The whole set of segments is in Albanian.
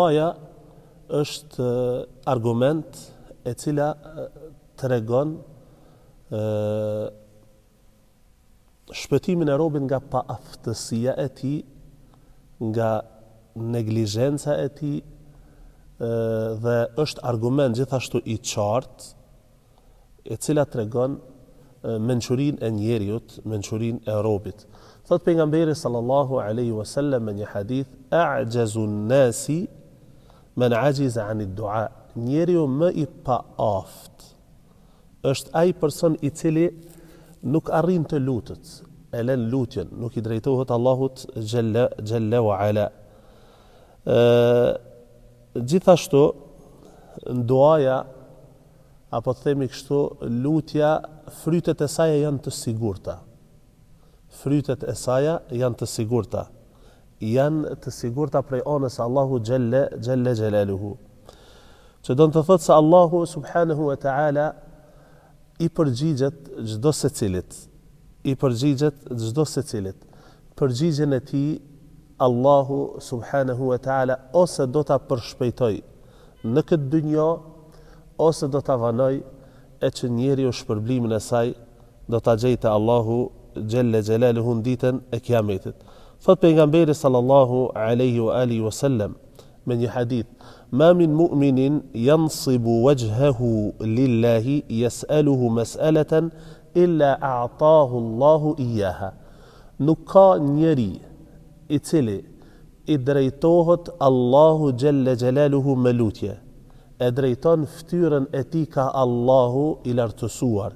duaja është argument e cila tregon shpëtimin e robit nga paaftësia e tij, nga neglizhenca e tij, dhe është argument gjithashtu i qartë e cila tregon mençurinë e njeriut, mençurinë e robit. Thot pejgamberi sallallahu alaihi wasallam në një hadith: "A'jazu an-nasi man ajiza 'an ad-du'a." Njeriu më i paaft është ai person i cili nuk arrin të lutet, e lën lutjen, nuk i drejtohet Allahut xhalla wa ala. Gjithashtu duaja, apo themi kështu, lutja, frytet e saj janë të sigurta. Frytet e saj janë të sigurta. Janë të sigurta prej anës Allahu xhalla xhelaluhu. Që do të thotë se Allahu subhanahu wa ta'ala i përgjigjet çdo secilit. I përgjigjet çdo secilit. Përgjigjen e tij Allahu subhanahu wa ta'ala ose do ta përshpejtoj në këtë dynjë, ose do ta vanoj, e që njeriu shpërblimin e saj do ta gjejë te Allahu xhalla xhelaluhu në ditën e Kiametit. Thot pejgamberi sallallahu alaihi wa alihi wasallam me një hadith: "Ma min mu'minin yansibu wajhahu lillahi yas'aluhu mas'alatan illa a'tahu Allahu iyyaha." Nuk ka njeri i cili i drejtohet Allahu xhalla xhelaluhu me lutje, e drejton ftyrën e tij ka Allahu i lartësuar,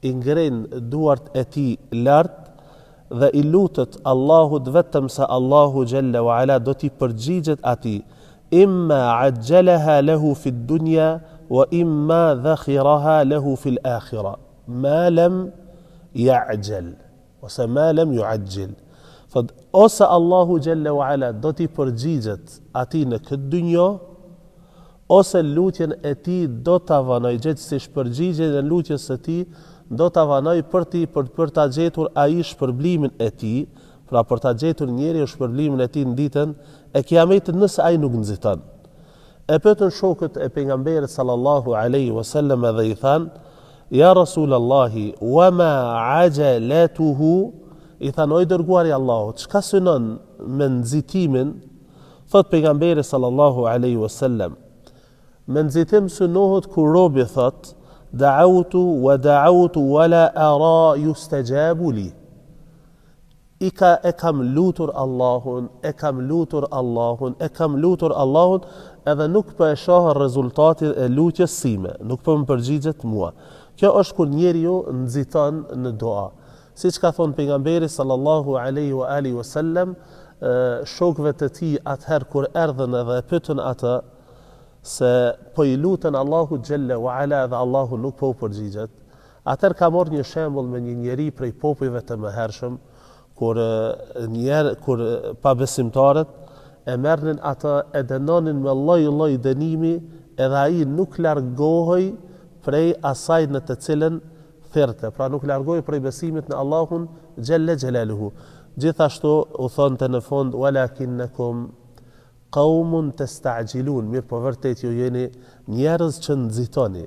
i ngren duart e tij lart dhe i lutet Allahut vetëm se Allahu xhalla wa ala do t'i përgjigjet atij, imma ajjalaha lahu fi dunya wa imma dhakhiraha lahu fi al-akhirah ma lam ya'jal ose ma lam yu'ajjil. Ose Allahu xhalla wa ala do t'i përgjigjet atij në këtë dynjë, ose lutjen e tij do ta vanoj, gjithsesi përgjigjen e lutjes së tij do ta vanoj për ta gjetur ai shpërblimin e tij, pra për ta gjetur njeriu shpërblimin e tij në ditën e Kiametit nëse ai nuk nxiton. E pyetën shokët e pejgamberit sallallahu alaihi wasallam dhe i thanë: "Ya Rasulallahi, wa ma ajalatuhu?" I thanë: "O i dërguari i Allahut, çka synon me nxitimin?" Thot pejgamberi sallallahu alaihi wasallam: "Me nxitim synohet kur robi thot: da'awtu wa da'awtu wa la ara yustajabu li." E kam lutur Allahun, e kam lutur Allahun, e kam lutur Allahun, edhe nuk po e shoh rezultatin e lutjes sime, nuk po më përgjigjet mua. Kjo është kur njeriu nxiton në dua. Siç ka thonë pejgamberi sallallahu alaihi wa alihi wasallam shokëve të tij atëherë kur erdhën edhe e pyetën atë se po i lutën Allahu xhalla wa ala dhe Allahu nuk po u përgjigjet. Atëherë ka marrë një shembull me një njeri prej popujve të mëhershëm, kur pabesimtarët e merrnin atë, e dënonin me lloj dënimi, edhe ai nuk largohej prej asaj në të cilën thirrte, pra nuk largohej prej besimit në Allahun xhalla xhelaluhu. Gjithashtu u thonte në fund: "Walakinnakum qaumun tasta'jilun." Mirë, po vërtet ju jeni njerëz që nxitoni.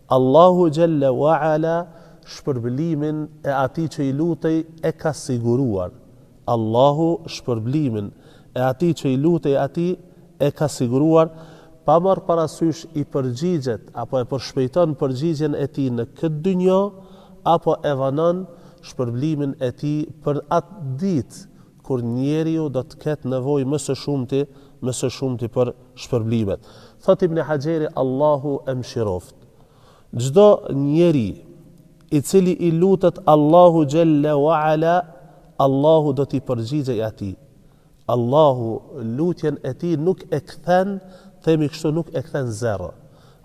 Allahu xhalla wa ala shpërblimin e atij që i lutej e ka siguruar. Allahu shpërblimin e atij që i lutej atij e ka siguruar, pa marrë parasysh i përgjigjet apo e përshpejton përgjigjen e tij në këtë dynjë, apo e vanon shpërblimin e tij për atë ditë kur njeriu do të ketë nevojë më së shumti për shpërblimet. Thot Ibn Hajeri: "Allahu e mëshiroft. Çdo njeri i cili i lutet Allahu xhalla wa ala, Allahu do t'i përgjigjej atij. Allahu lutjen e tij nuk e kthen, themi kështu, nuk e kthen zero.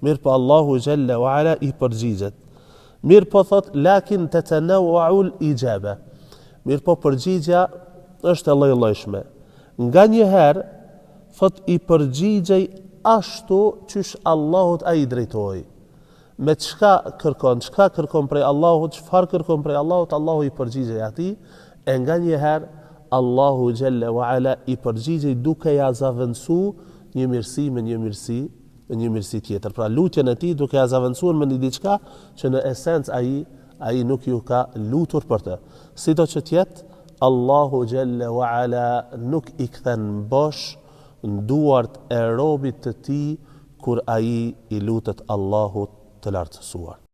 Mirë po Allahu xhalla wa ala i përgjigjet. Mirë po thot: lakin tatanawwa'u al-ijaba." Mirë po përgjigja është e lloj-llojshme. Nga një herë thot i përgjigjej ashtu qysh Allahut ai drejtohej. Me çka kërkon prej Allahut, çfarë kërkon prej Allahut, Allahu i përgjigjej atij. E nga një herë Allahu xhalla wa ala i përgjigjej duke ja zavendësu një mirësi me një mirësi tjetër. Pra lutjen e tij duke ia zaventuar me një diçka që në esencë ai nuk ju ka lutur për të. Sido që tjetë, Allahu Jalla wa Ala nuk i kthen bosh në duart e robit të tij kur ai i lutet Allahut të lartësuar.